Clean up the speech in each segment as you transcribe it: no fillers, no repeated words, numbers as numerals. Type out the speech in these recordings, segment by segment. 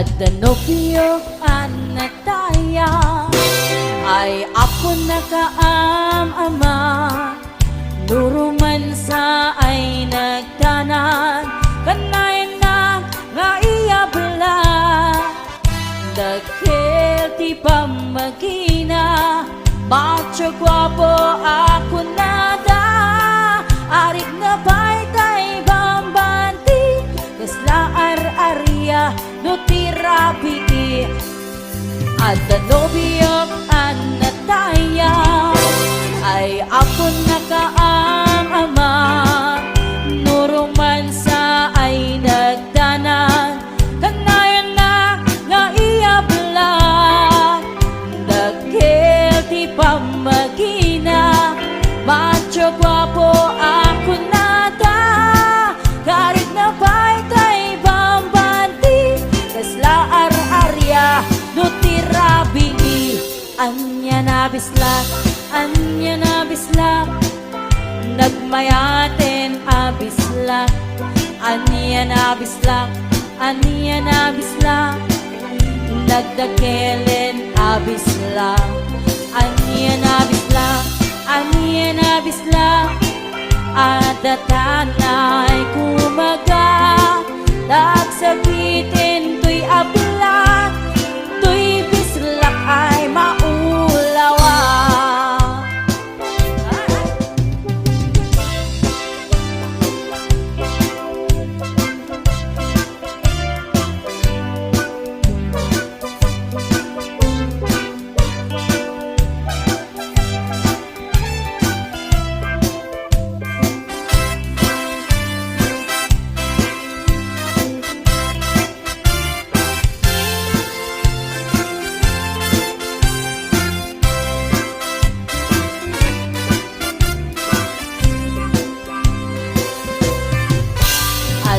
Nagdanobyo anak taya ay ako nakaamama. Nuruman sa ay nagtanan kanay na nga iya bala. Dagkel ti pamagina macho gwapo ako nada. Arik na baytay bambanti kasla ar-arya no tirabi. At danobiyok anataya ay ako nakaamama. Nuruman sa ay nagdanan kanayan na nga iyabla. Dagkel ti pamagina macho gwapo ako nada. Karit na baytay bambanti kasla ar-arya no tirabi. Anya na bislak, anya na bislak, nagmayaten abislak. Anya na bislak, anya na bislak, nagdakelen abislak. Anya na bislak, anya na bislak, adatanay kumaga. Nagsabitin to'y ablak, to'y bislak ay maulawa.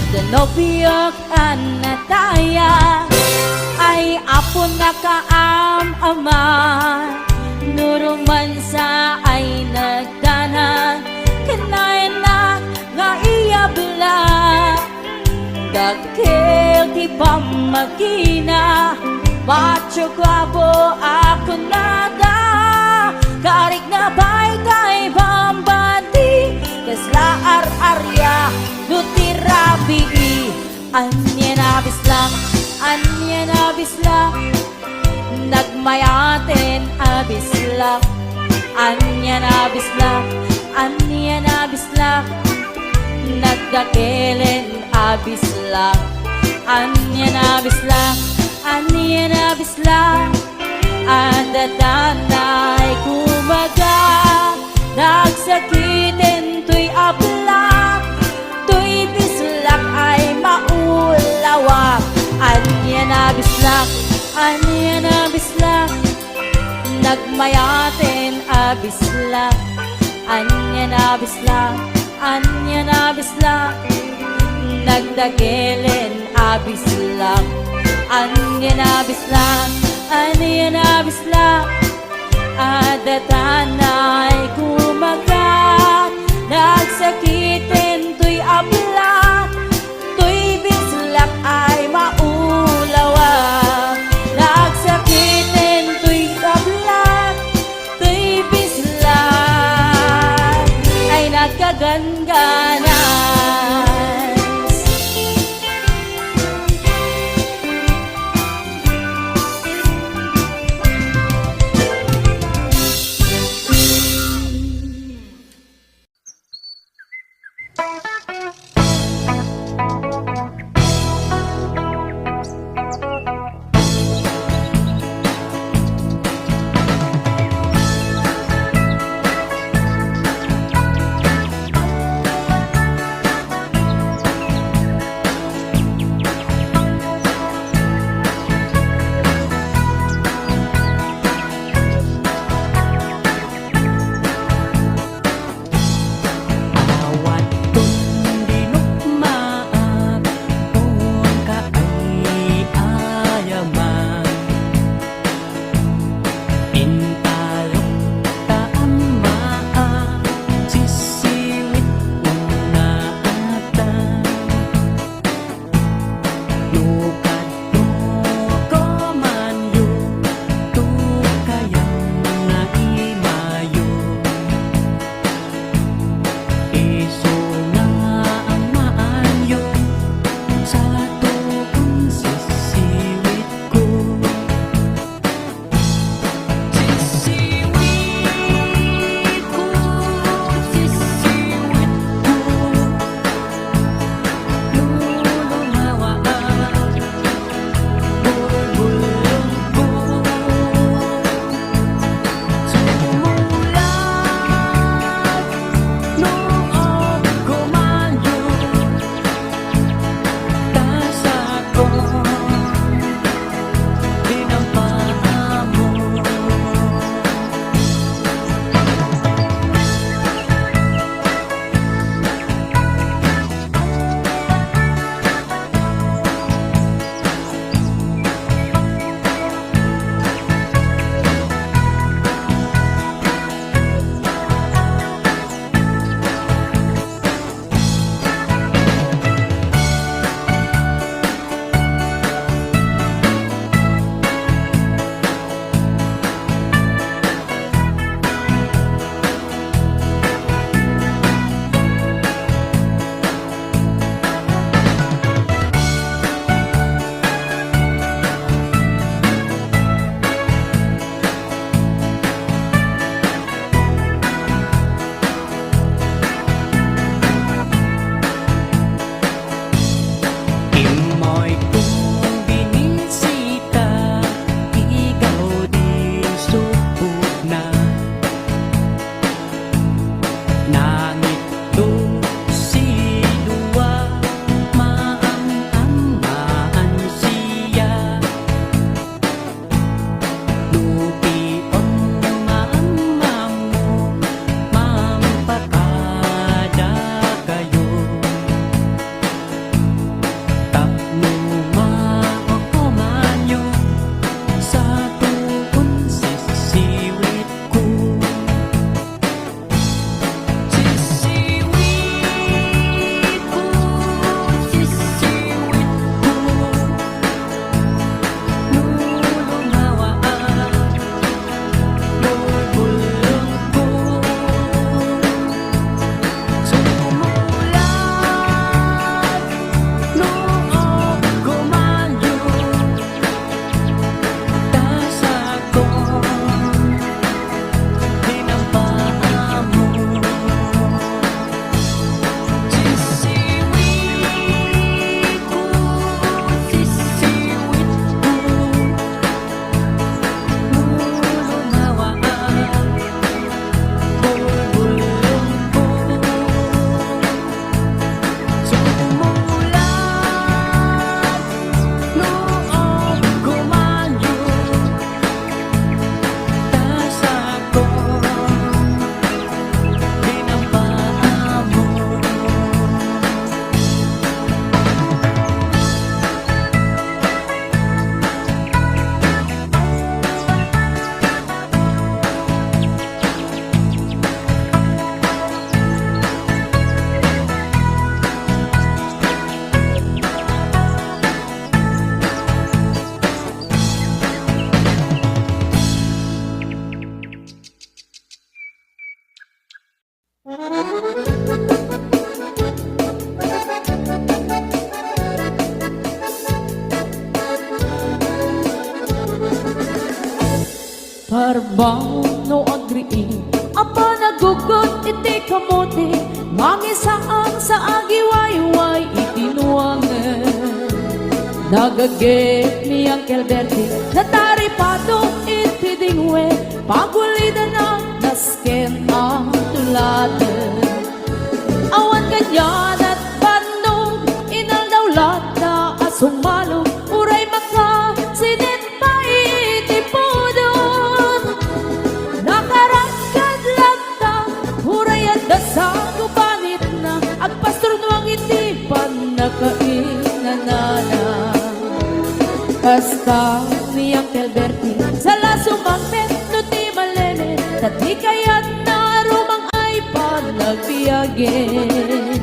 Danobiyok anataya ay apo nakaamama. Nuruman sa ay nagdanan kanay na nga iyabla. Dagkel ti pamagina macho gwapo ako nada. Karik na baytay bambanti kasla ar-arya no tirabi. Anya na bislak, anya na bislak, nagmayaten abislak. Anya na bislak, anya na bislak, nagdakelen abislak. Anya na bislak, anya na bislak, adatanay kumaga. Nagsakitin to'y ablak, to'y bislak ay maulawa. Anya na bislak, anya na bislak, nagmayaten abislak. Anya na bislak, anya na bislak, nagdakelen abislak. Anya na bislak, anya na bislak, adatanay kumaga. Nagsakitin to'y ablak, to'y bislak ay maulawa. Nagsakitin to'y ablak, to'y bislak ay nagkagangganas. Parbaw no agree apa nagugot iti kamote mangisaan sa agiwayway itinuangan nagagit ni Uncle Bertie nataripado iti dingwe pagulida na nasken ang tuladan awan ganyan at bandog inaldawlat na asumalo uray maka sinin pa iti pudon nakaragad lang ta uray at dasago panit na agpastor nuang iti panakainanana hasta ni Uncle Bertie sa lasumangpet no ti malene tati kayat na rumang ay panagbiyagen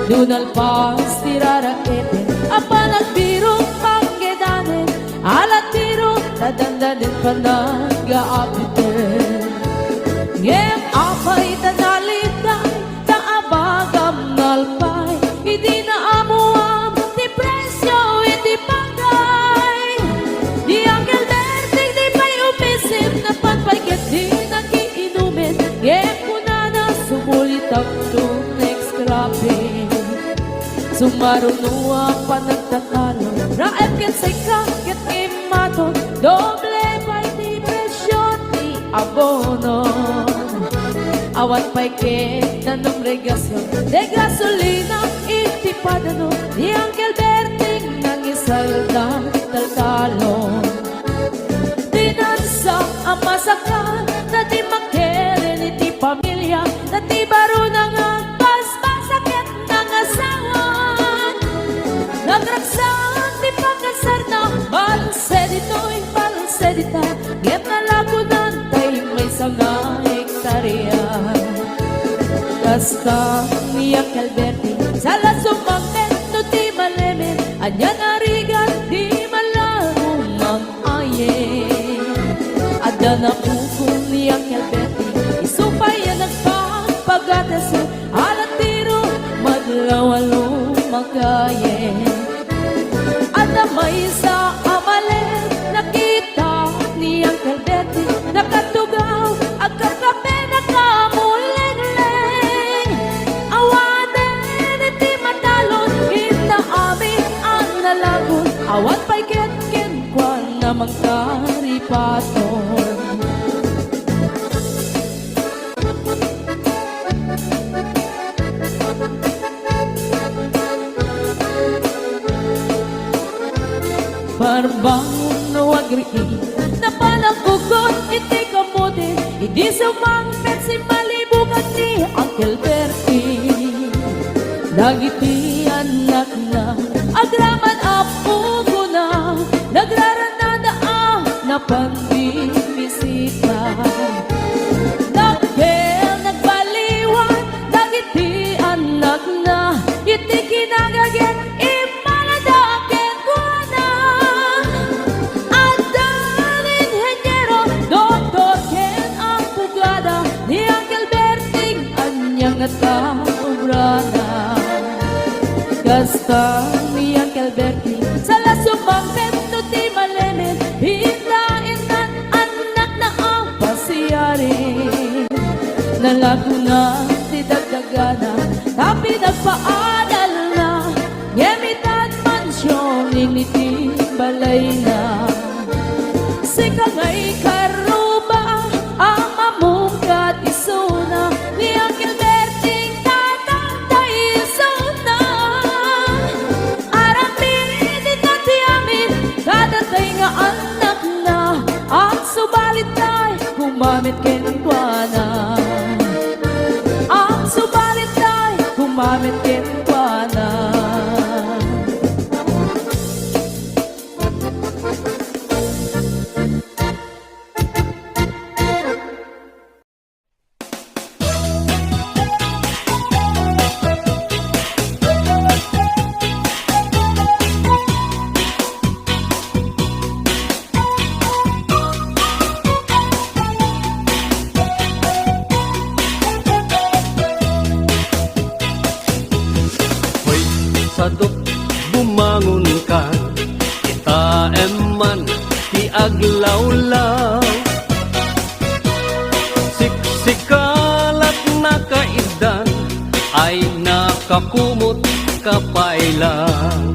dunal pas tiraraete apa nagbiro panggedanen alat biro tadandanin panag-aapiten ngem apay tanalitay taabagam nalpay hindi na amuam ti presyo hindi pagay di Uncle Bertie di pa'y umisim na panpagkat di nakiinumin ngem kunana sumulit ang next grabe sumarunua pa nagtatalo raep ken say kakit imato doble pa'y ti presyo ti abono awan pa'y ket na nomregasyon de gasolina iti padano di Uncle Bertie nang isalda taltalon dinansa ang masakal na di makeren iti pamilya na di baro na nga pasmasakit ng asawan nagragsan di pagkasar na balsedito'y balsedita ngem na lagunan tay may sanga hektarya kasta ni Uncle Bertie sa lasumangpet no ti malemen anya narigat di malaro mang-ayen adda na pukong ni Uncle Bertie isupay ang nagpapagatas alat tiro madlawalo magayen adda may sa amalet nakita ni Uncle Bertie nakatugaw agkakape nakamuleng-leng awanen iti matalon kita amin ang nalagon awan pa'y ket-ken kwa na magkaripaton Parbaw no agree na panagugot iti kamote hindi sumangpet si malibugan ni Uncle Bertie dagiti anak na agraman apo ko na nagraranada na pandibisita nagbel nagbaliwan dagiti anak na iti kinagaget imaladaken ko na adan inhenyero doktor ken ang pugada ni Uncle Bertie anyang nataobrana kasta ni Uncle Bertie sa lasumangpet no ti malemen hindain na anak na ang pasiyari nalaguna ti dagdagana tapi nagpaadal na ngemitan mansyon initi balay na sika ngay karuba ang mamungkat isuna ni Uncle Bertie tatangtay isuna aramin itati amin kadatay nga anak na ang subalit tay kumamit kenkwana ang subalit tay kumamit kenkwana sadok bumangon ka kita eman ti aglawlaw nakakumot kapailan.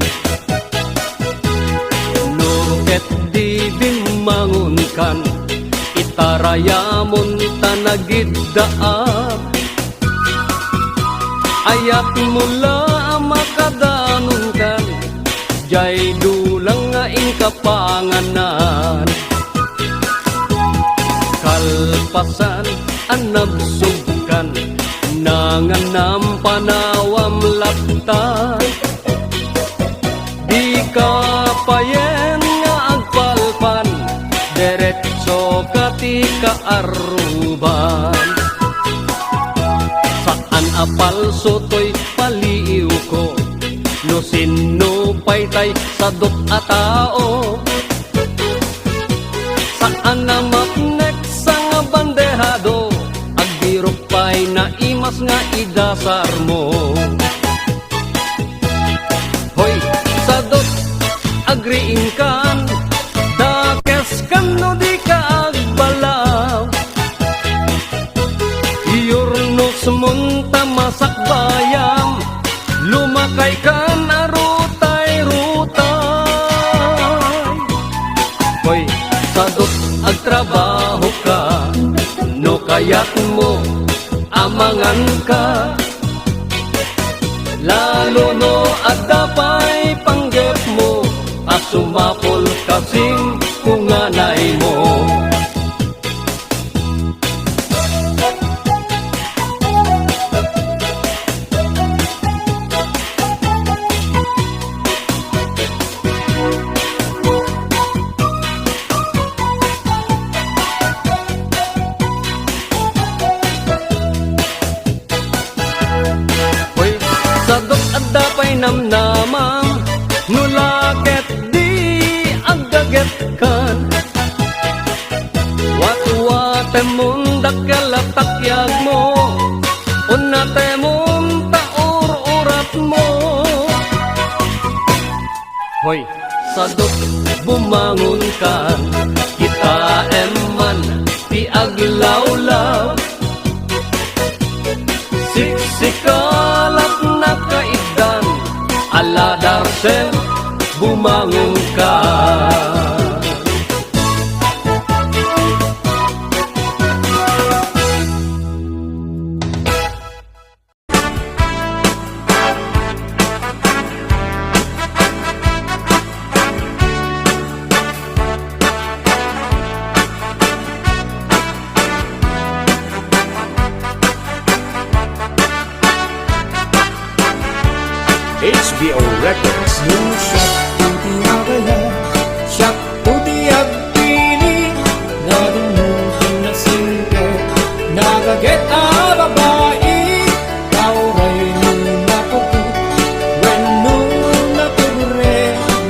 Nuket di bimangon kan, itarayamon tanagiddaak. Ayat mula makadanon kan, jay dulang nga inkapanganan. Kalpasan anabsugkan, nanganam panawam laptan. Di ka payen nga agpalpan, derecho kati kaaruban. Saan apal sotoy paliw ko, no sino paytay sadot a tao. Saan na mapnek sa nga bandehado, agbirok pay na imas nga idasar mo. Hoy, sadot agriin kan, dakes kan no di ka agbalaw. Iyornos munta masak bayam, lumakay kan arutay-rutay. Hoy, sadot agtrabaho ka, no kayat mo amangan ka. Lalo no adapay panggep mo, asumapol kasing kunganay mo. Sadot adapay namnamang, nulaket di agdaget kan. Watwate mon dakalatakyak mo, unate mon taur-urat mo. Hoy, sadot bumangon kan, kita eman ti aglawlaw. Siksikalat na kaidan, aladarsen bumangon ka. HBO Records. Siyak tuti agpili, nadumutin na singke, nagaget a babae, kauray nung napuput, when nung napure,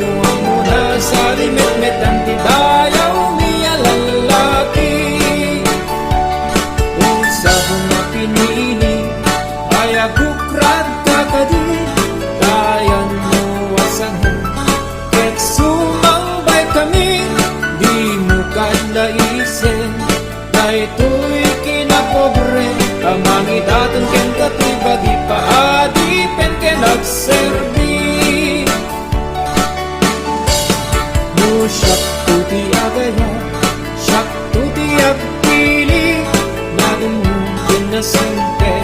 nuwang mo na sa limit-met ang tidayaw niya lalaki. Kung sa mga pinili, ay agukrad ka kadi, kayan mo asahan, ket sumambay kami, di mo kadlaisen, na ito'y kinapobre, kamangidatan ken katiba, di paadipen ken agserbi. No siyak tuti agaya, siyak tuti agpili, nadumutin na sinte,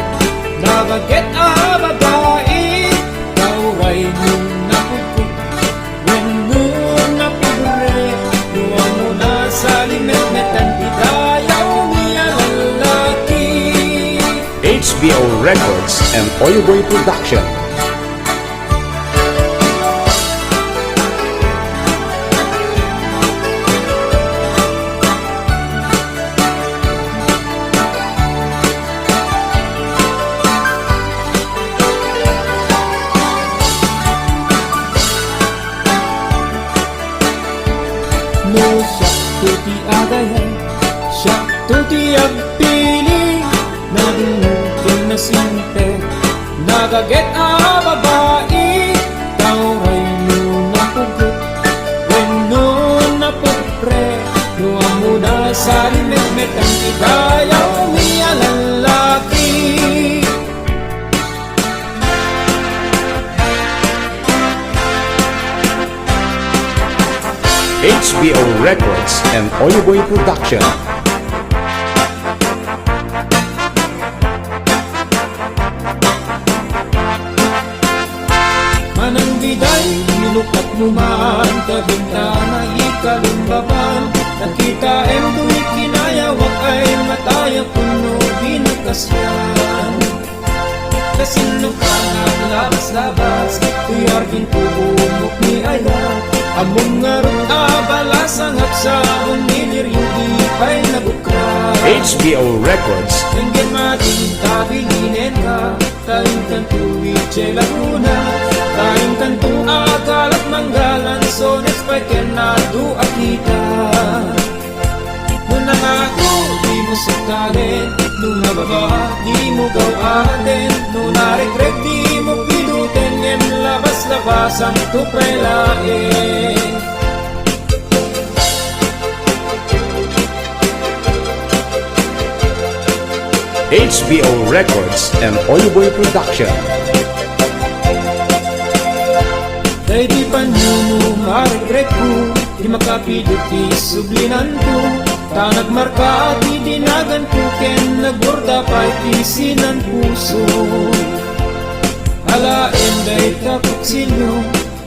nabaget a babae, kauray nung napuput, when nung napibure, nuwang mo na sa limit-met ang tidayaw niya lalaki. HBO Records and Oyoboy Production. No siyak tuti agaya, siyak tuti agpili, nadumutin na sinte, nagaget a babae, kauray nung napugot, when nung napupre, nuwang mo na sa limit-met ang tidayaw niya lalaki. HBO Records and Oyoboy Production. Manang biday, nilukat mo man kabintana, ikalumbaban. Nakita em tuwi kinayawak ay mataya kuno binagkasyan. Kasino ka labas-labas, tuyar kinpubumok ni ayaw. Among nga ron abalasang at sa unilir yung ipay nabukra. HBO Records. Hanggang matintabilinin ka, kain kang tuwi chay laguna. Kain kang tu akalat manggalan, so next pa kenado akita. Nung nangako, di mo sakarin. Nung nababa, di mo gawatin. Nung naregret, di mo pidutin. Ngem labas-labas ang tupay lain. HBO Records and Oyoboy Production. Dahil di pa nyo ma-regret ko, di makapidot isublinan ko. Ta nagmarka at itinagan ko, ken nagborda pa itisinan puso. Alain dahil kapuksilyo,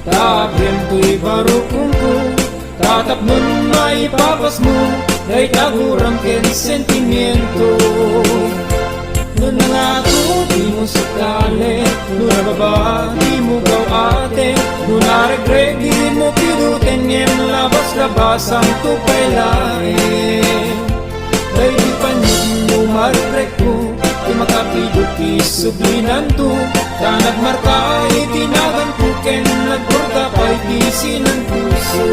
tabrem to'y barukong ko. Tatap nun maipapas mo, dahil tagurang ken sentimiento. Nun na nga to, di mo sakali. Nun na baba, di mo gawate. Nun na regret, di mo pidutin. Ngem labas-labas ang tupay lain. Dahil di pa nyo ma-regret ko, di makapidot isublinan to. Ta nagmarka ay tinagan ko, ken nagborda pa itisinan puso.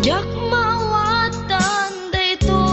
Jak mawatan daytoy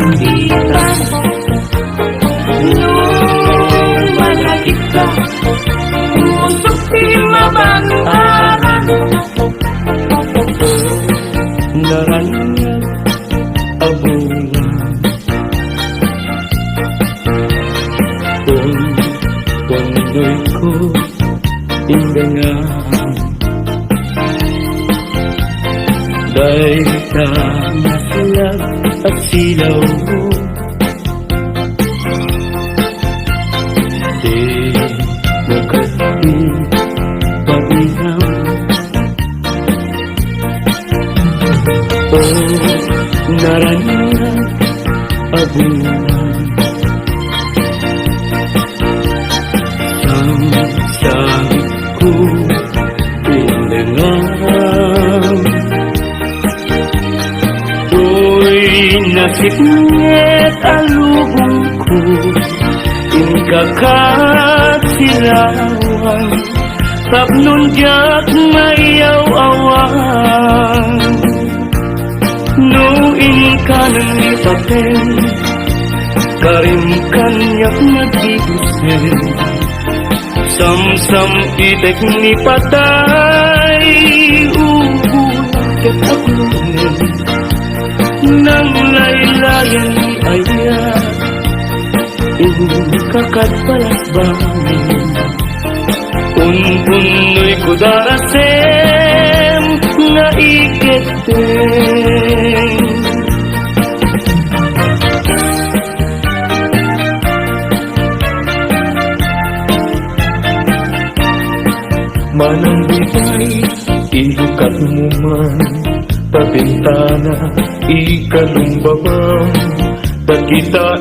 kapitan. Nung malagip ka, usok di mabantaran. Naranyag abulan Pondoy ko indangan Dahil ka masalag at silaw mo Di magkati pag-ilang Naranyag abulan Sang ko pindangan Uy, nasipnget alubong ko Inkakasilawan Tapnon diyak mayaw-awan No inkanan ni paten Karim kanyak nagdibusin Sam-sam itek ni patay Ubulat aglunin Nang laylayan ni ayat Inkakad palasbangin Unpunoy ko darasem Na iketeng Manang bitay, ilukat mo man Pabintana, ikalumbabang Takita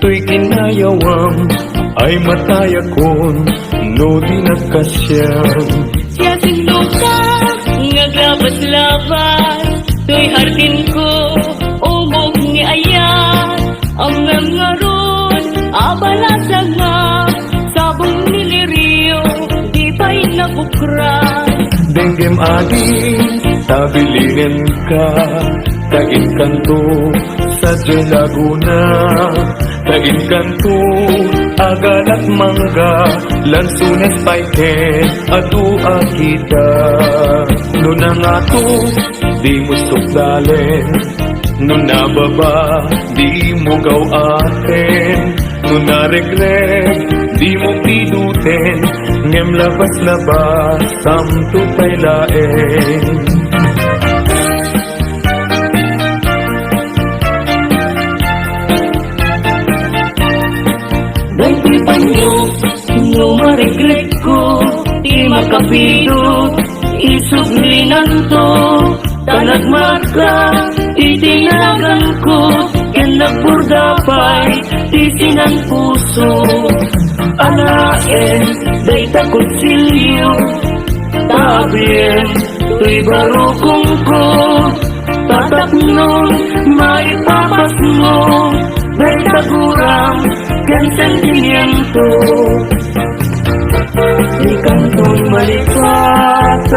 tuy kinayawang Ay matayakon, no di nakasyang Siya sinuka, ngaglabas-labas Tuy hardin ko, umog ni ayan Ang nangaroon, abalasa nga Sabong niliriyo, di pa'y nabukran Denggem adi, tabilingin ka Tagin kanto sa Laguna Tagin kanto, agal at mangga Lansunes paiken, atu akita Nuna nga to, di mo sukdalen Nuna baba, di mo gaw aten Nuna regret, di mo piduten Ngem labas-labas, samto pa'y laeng Dahil panyo, no maregret ko Di makapidot, isuglinan to Tanagmarka, itinagan ko Yan nagpurdapay, tisinan puso Anaen, day takutsilyo Tabien, tuy barukong ko Tatapnon, maipapas mo Day tagurang, kan sentimiento Di kantong malikatan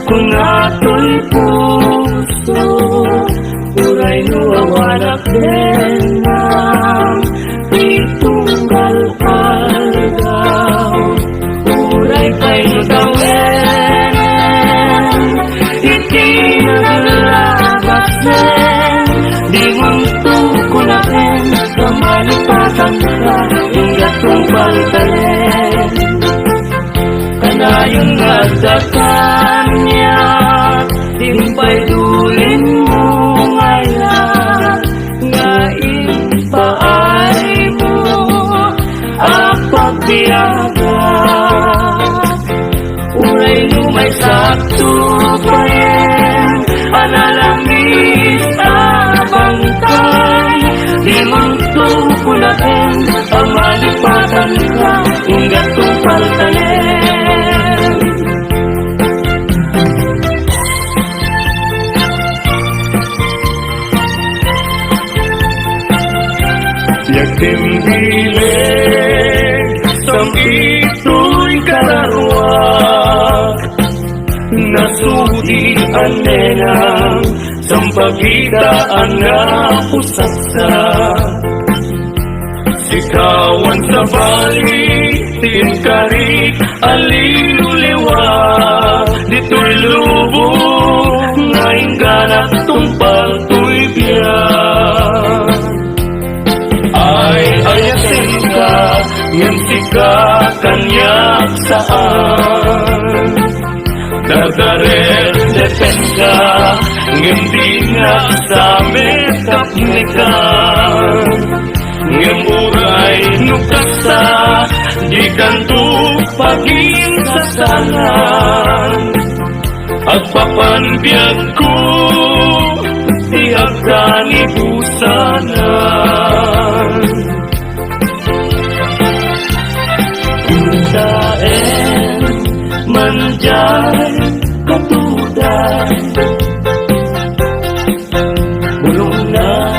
Kung ato'y puso Uray nuwawanak din ng Pitunggal algaw Uray pa'y nagawin Iti naglabas din Di munto ko na rin Kamalipatan ka Ingat kong baltalen Kanayon nagdakan niya Dimpay dulin mo ngayon Ngayon paay mo Ang pagbiyaga Uray lumay sakto pa rin Analangis abangkay Di munto ko na rin Ang malipatan ka Ingat kong paltalen Yagtimbilig Samito'y kararwag Nasudian nenang sampagitaan nga pusaksa. Sikawan sa balitin karik, aliluliwa, dito'y lubog, ngayon ganap tumpal to'y biyak. Ay ayasin ka, ngem sika kanyak saan. Dagaret depen ka, ngem di nga sa metapnikan. Ngem uray nukasa, di kanto paging sasalan. Agpapanbiyag ko, di agkani busanan. Daen manjay katudan, bulong na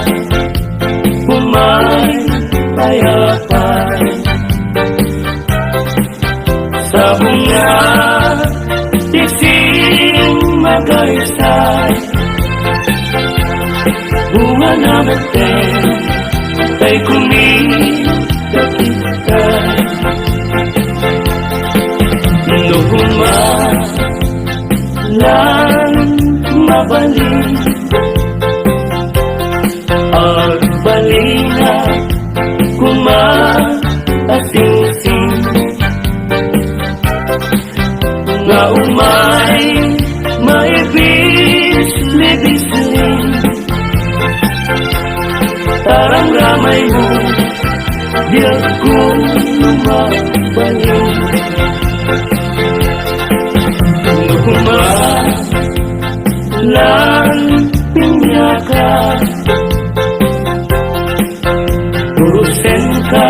humay payapan. Sa bunga ising magaysay, bunga na natin tay kumikakitay. Nuhuma lang mabalik, agbalina kumaasing-sing, nga umay maibis-libisling. Tarang ramay mo, diyak kong mabalik. Lan pinyaka, urusin ka,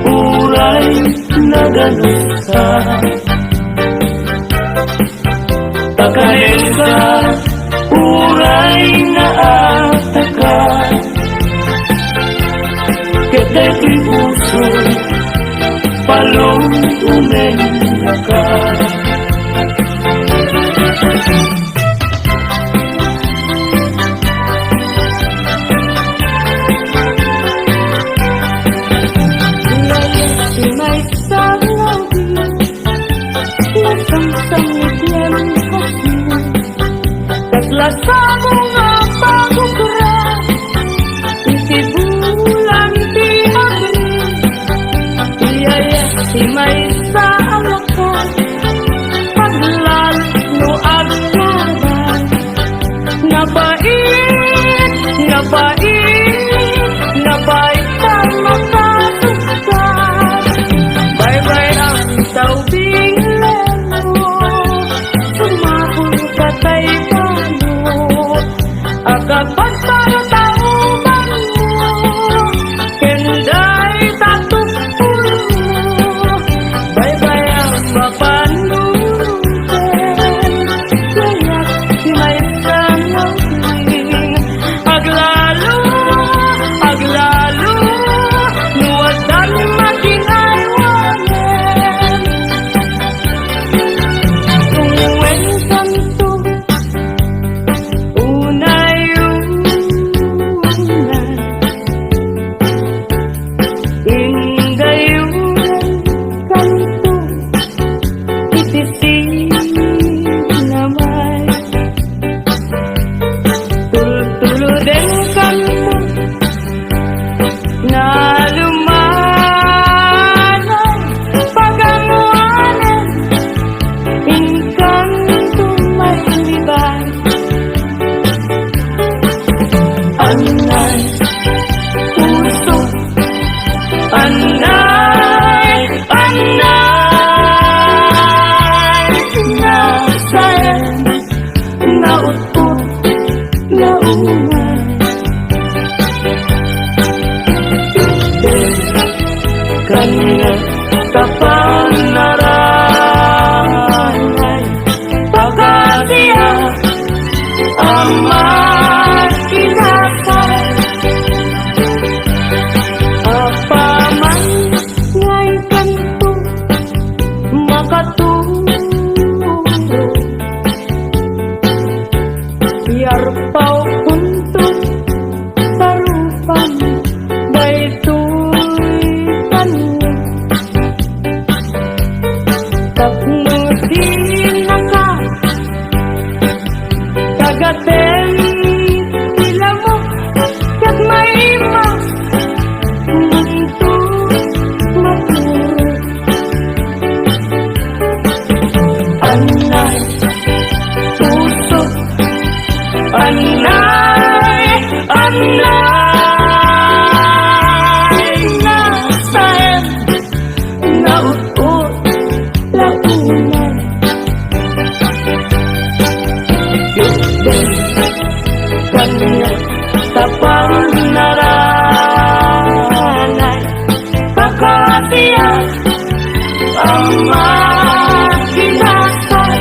uray nagalusa. Takayin ka, uray naataka. Ketay ko'y puso, palong umenya ka. May sabi, lasang-sang tiempo Katlasang nga pagkukura, iti bulan ti Abril. Iyaya ti may sa alakan, paglalas no agkaban. Nabait, nabait, nabait ka makasukan. Bye-bye ang taubing lelo, sumahol ka tayo pano. Agapag tayo tauban mo, kenday tatupulo. Bye-bye ang mapanunten, kaya't di may sanawin. Aglalo, aglalo, nuwadan maging aywanen. Tungwen santo, unay-unan, ingayunan kanto, itisinamay. Tultuluden kanto, na lumanan, pagamuanan, inkanto may libay. Anay, puso, anay, anay, nasayan, nautot, naunay. Kanya kapanaranay, pagkasiya ang makinasay. Apaman Nay nasaen naut-ut launay Yudin kanya tapang naranay Pagkatiyak ang makinasay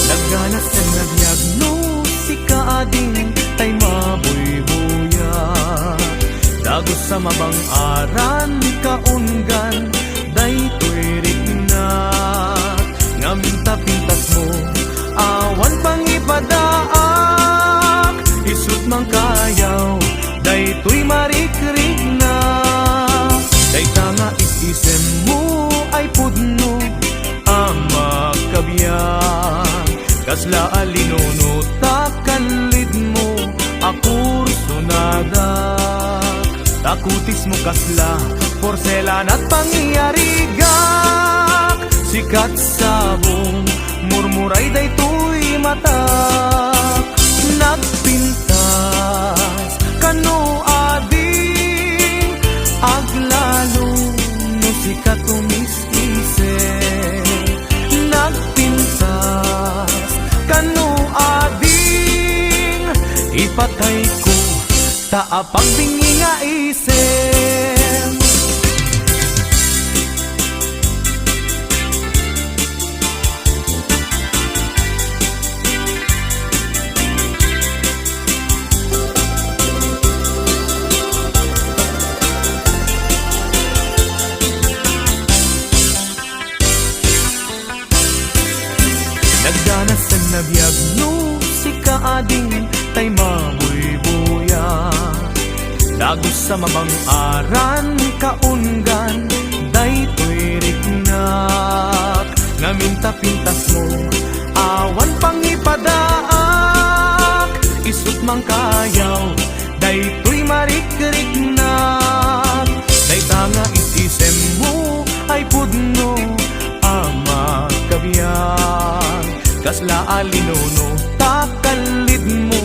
Nagganas na nagyagno si kaading tay mabuybuya Dagos sa mabang aran kaunggan day tuwirik na Ngaminta pintas mo awan pang ipadaak Isut mang kayaw day tuy marikrik na Day tanga isisem mo ay pudno ang magkabiyang Kasla alinuno takanlid mo akur sunada Takutis mo kasla porselan at pangyarigak Sikat sabong murmuray day tuy mata Nagpintas kano ading aglalo no sikat umisise Nagpintas kano ading ipatay ko taapag bingi nga isem Nagdanas sa nabiyagno si kaading tay mabuybuya Dagos sa mabang aran kaunggan day tuwirik nak Ngaminta pintas mo awan pang ipadaak Isut mang kayaw day tuy marikrik nak Day tanga isisem mo ay pudno ang magkabiyang Kasla alinuno takalid mo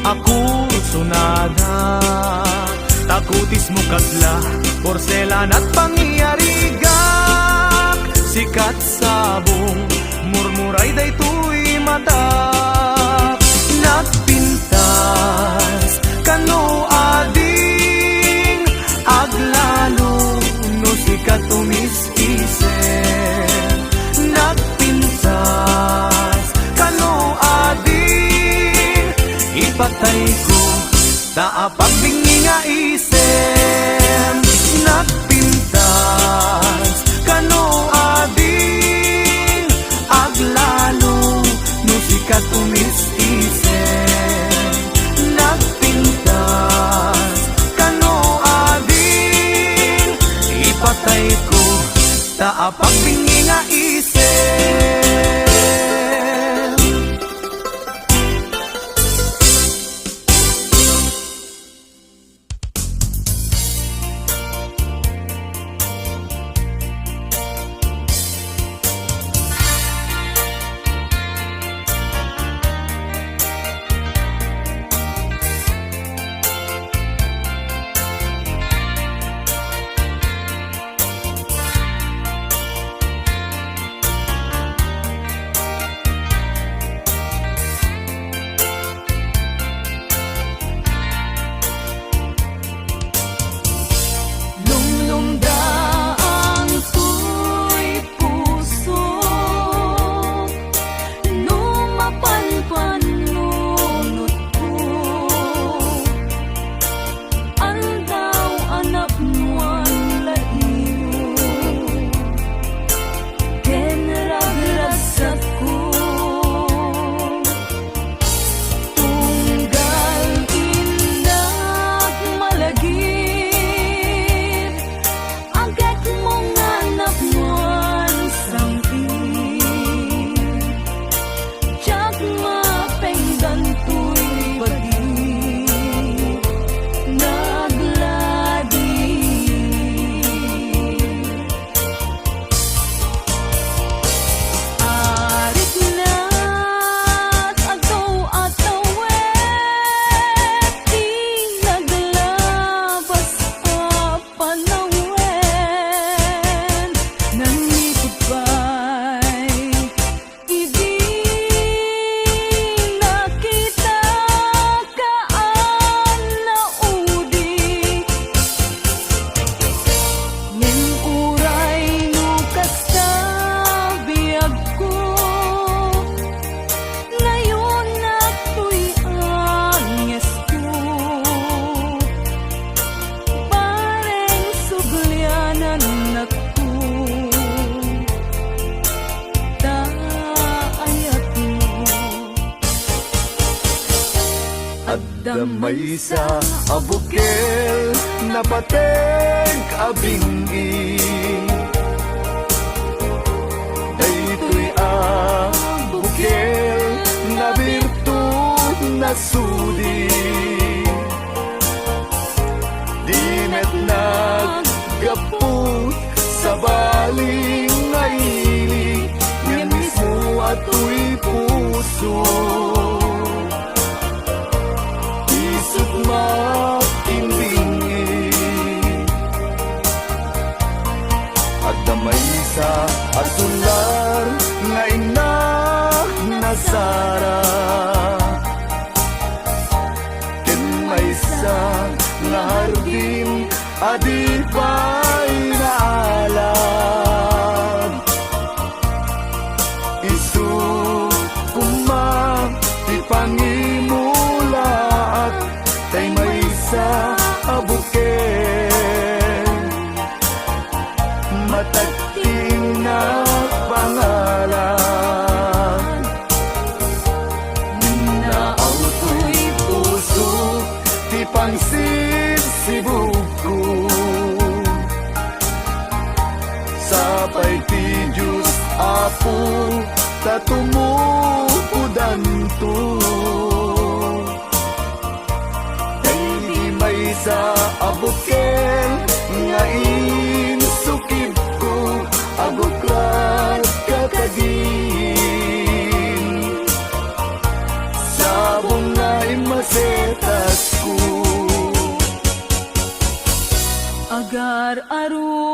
ako sunada Takutis mo kasla porselan at pangyarigak Sikat sabong murmuray day tuy mata Nagpintas kano ading aglalo no sikat umisisen Nagpintas kano ading ipatay ko taapag bingi nga isem Nagpintas kano ading aglalo no sikat umisisen Nagpintas kano ading ipatay ko taapag bingi nga isem Adamay sa abukel na pateng abingi Daytoy abukel na birtud na sudi Di met naggapot sa baling ngaili Yan mismo ato'y puso Isut makimbingi At damay sa asular nga ina nasara Ken may sa nga hardin adi pa'y naalam Isu kumang ipangimulaat Tay may sa abuken Matagting na pangalan Naaw to'y puso Ti pangsibsibog ko Sapay ti Diyos Apo tatumukudan to Kay di may sa abuken nga insukib ko abuklat kakagin Sabong nga imasetas ko Agar aru